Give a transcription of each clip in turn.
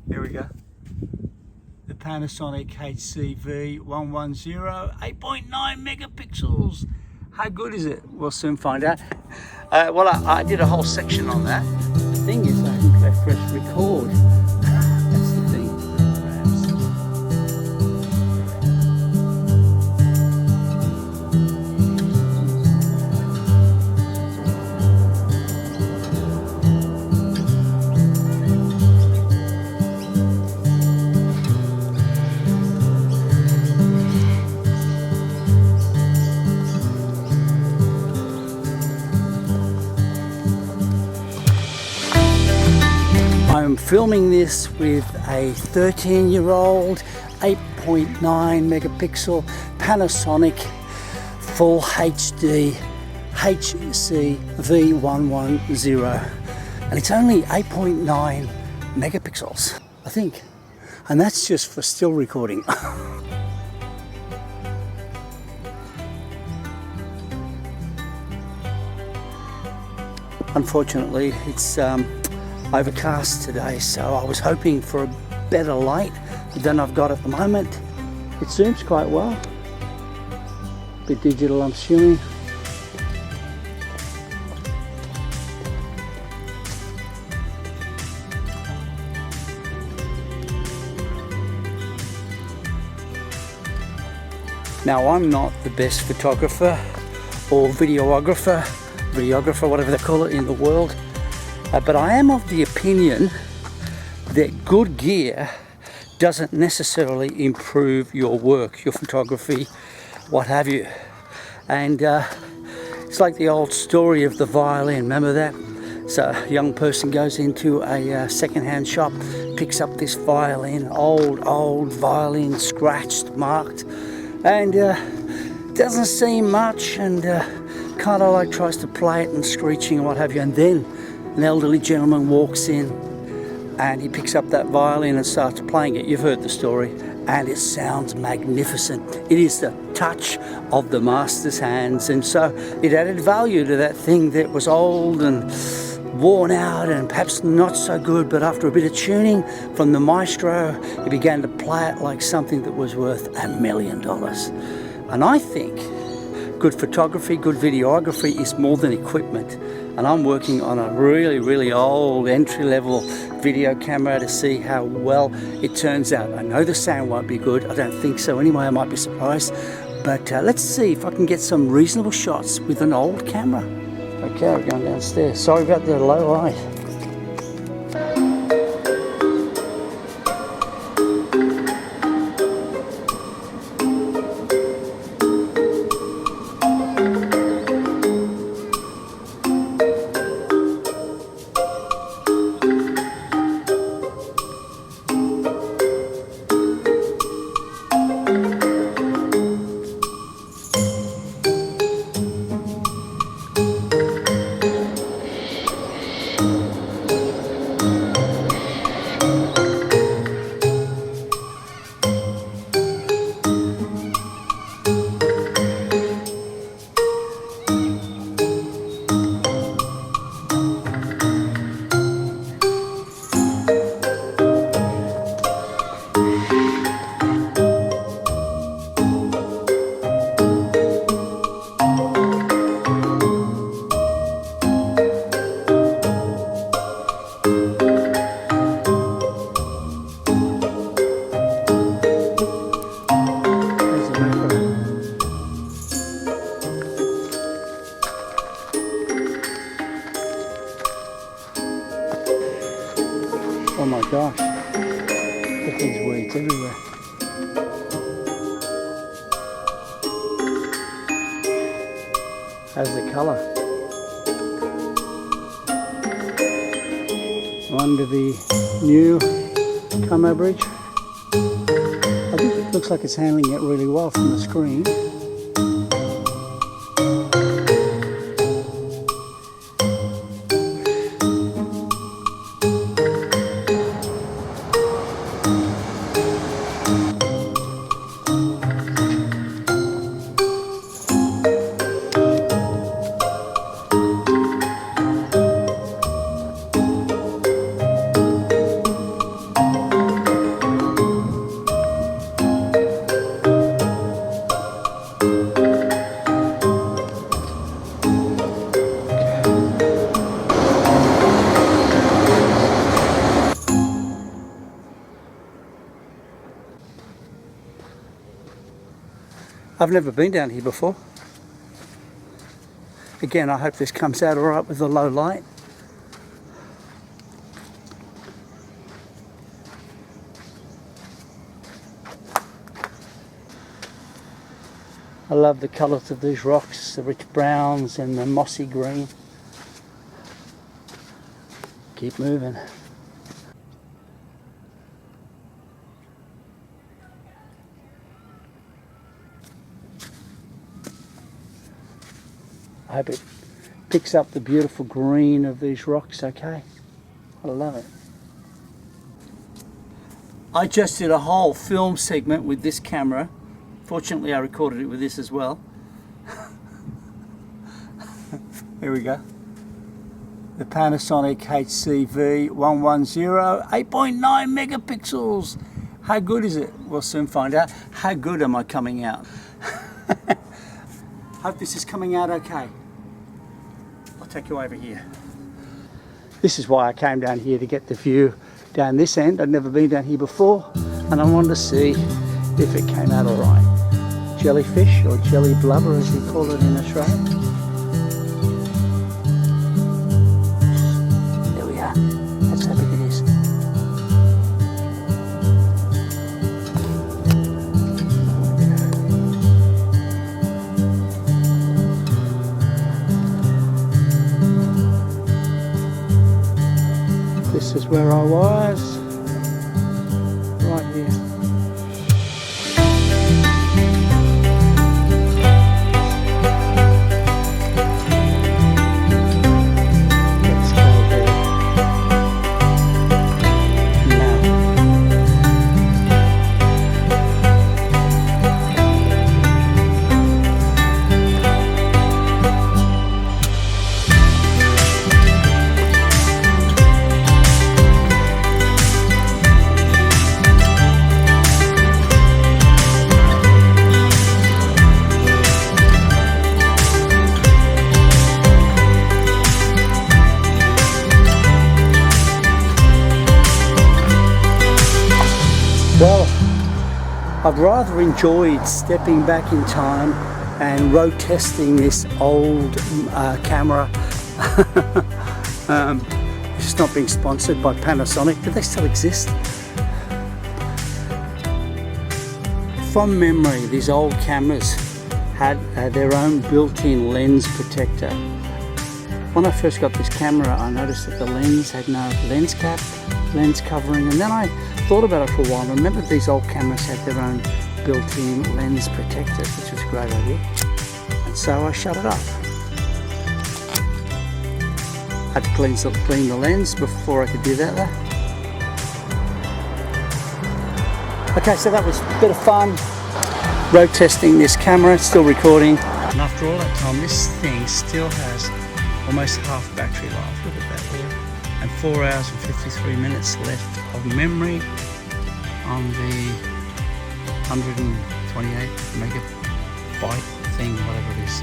Here we go. The Panasonic HC-V110, 8.9 megapixels. How good is it? We'll soon find out. Well, I did a whole section on that. The thing is, I haven't pressed record. That's the thing, perhaps. I'm filming this with a 13-year-old 8.9 megapixel Panasonic Full HD HC-V110, and it's only 8.9 megapixels, I think, and that's just for still recording. Unfortunately, it's overcast today, so I was hoping for a better light than I've got at the moment. It zooms quite well. Bit digital, I'm assuming. Now, I'm not the best photographer or videographer, whatever they call it in the world. But I am of the opinion that good gear doesn't necessarily improve your work, your photography, what have you. And it's like the old story of the violin, remember that? So a young person goes into a second-hand shop, picks up this violin, old violin, scratched, marked, and doesn't seem much, and kind of like tries to play it and screeching and what have you, and then an elderly gentleman walks in and he picks up that violin and starts playing it. You've heard the story, and it sounds magnificent. It is the touch of the master's hands, and so it added value to that thing that was old and worn out and perhaps not so good, but after a bit of tuning from the maestro, he began to play it like something that was worth $1 million. And I think good photography, good videography is more than equipment. And I'm working on a really old entry-level video camera to see how well it turns out. I know the sound won't be good. I don't think so anyway. I might be surprised. But let's see if I can get some reasonable shots with an old camera. Okay, we're going downstairs. Sorry about the low light. Oh my gosh, look at these weeds everywhere. How's the colour? Under the new Como Bridge. I think it looks like it's handling it really well from the screen. I've never been down here before. Again, I hope this comes out alright with the low light. I love the colours of these rocks, the rich browns and the mossy green. Keep moving. I hope it picks up the beautiful green of these rocks, okay? I love it. I just did a whole film segment with this camera. Fortunately, I recorded it with this as well. Here we go. The Panasonic HC-V110, 8.9 megapixels. How good is it? We'll soon find out. How good am I coming out? Hope this is coming out okay. I'll take you over here. This is why I came down here, to get the view down this end. I'd never been down here before, and I wanted to see if it came out all right. Jellyfish, or jelly blubber as we call it in Australia. There we are. That's how big it is. This is where I was, right here. Well, I've rather enjoyed stepping back in time and road testing this old camera. It's not being sponsored by Panasonic. Do they still exist? From memory, these old cameras had their own built-in lens protector. When I first got this camera, I noticed that the lens had no lens cap, lens covering, and then I thought about it for a while and remembered these old cameras had their own built-in lens protectors, which was a great idea. And so I shut it off. Had to clean the lens before I could do that though. Okay, so that was a bit of fun. Road testing this camera, still recording. And after all that time, this thing still has almost half battery life. Look at that there. And 4 hours and 53 minutes left of memory on the 128 megabyte thing, whatever it is.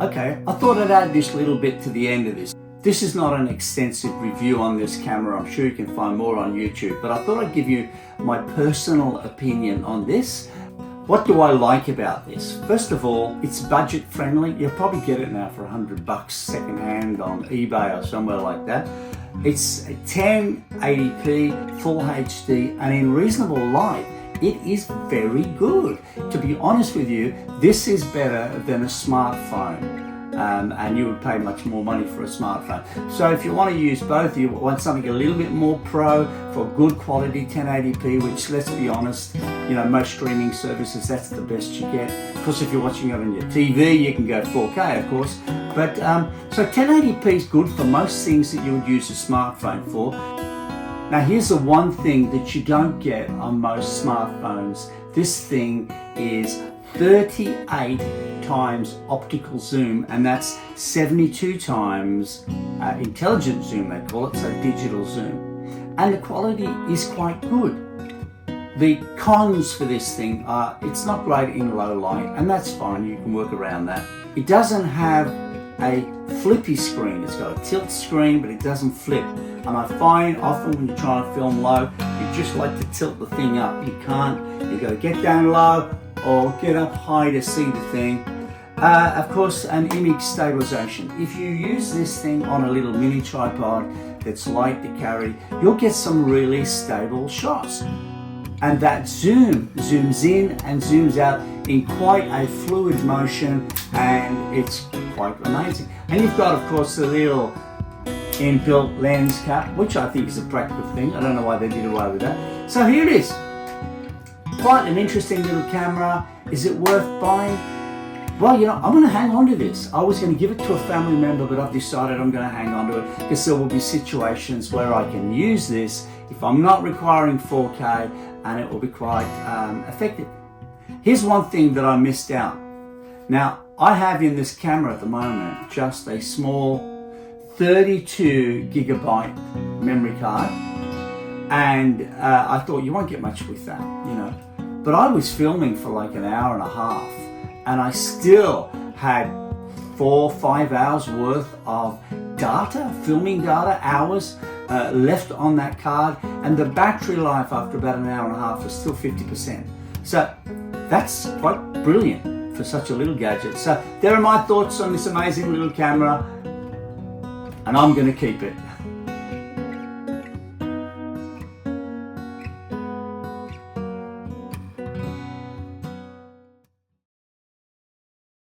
Okay, I thought I'd add this little bit to the end of this. This is not an extensive review on this camera. I'm sure you can find more on YouTube, but I thought I'd give you my personal opinion on this. What do I like about this? First of all, it's budget friendly. You'll probably get it now for $100 secondhand on eBay or somewhere like that. It's 1080p, full HD, and in reasonable light. It is very good. To be honest with you, this is better than a smartphone. And you would pay much more money for a smartphone. So if you want to use both, you want something a little bit more pro for good quality 1080p, which, let's be honest, you know, most streaming services, that's the best you get. Of course, if you're watching it on your TV, you can go 4K, of course. But so 1080p is good for most things that you would use a smartphone for. Now here's the one thing that you don't get on most smartphones. This thing is 38 times optical zoom, and that's 72 times intelligent zoom, they call it, so digital zoom. And the quality is quite good. The cons for this thing are it's not great in low light, and that's fine, you can work around that. It doesn't have a flippy screen. It's got a tilt screen, but it doesn't flip. And I find often when you're trying to film low, you just like to tilt the thing up. You can't. You got to get down low or get up high to see the thing. Of course, an image stabilization. If you use this thing on a little mini tripod that's light to carry, you'll get some really stable shots. And that zooms in and zooms out in quite a fluid motion, and it's quite amazing. And you've got, of course, the little inbuilt lens cap, which I think is a practical thing. I don't know why they did away with that. So here it is. Quite an interesting little camera. Is it worth buying? Well, you know, I'm going to hang on to this. I was going to give it to a family member, but I've decided I'm going to hang on to it because there will be situations where I can use this if I'm not requiring 4K, and it will be quite effective. Here's one thing that I missed out. Now, I have in this camera at the moment just a small 32 gigabyte memory card, and I thought you won't get much with that, you know. But I was filming for like an hour and a half, and I still had 4 or 5 hours worth of data, filming data, hours left on that card, and the battery life after about an hour and a half was still 50%. So that's quite brilliant for such a little gadget. So there are my thoughts on this amazing little camera, and I'm going to keep it.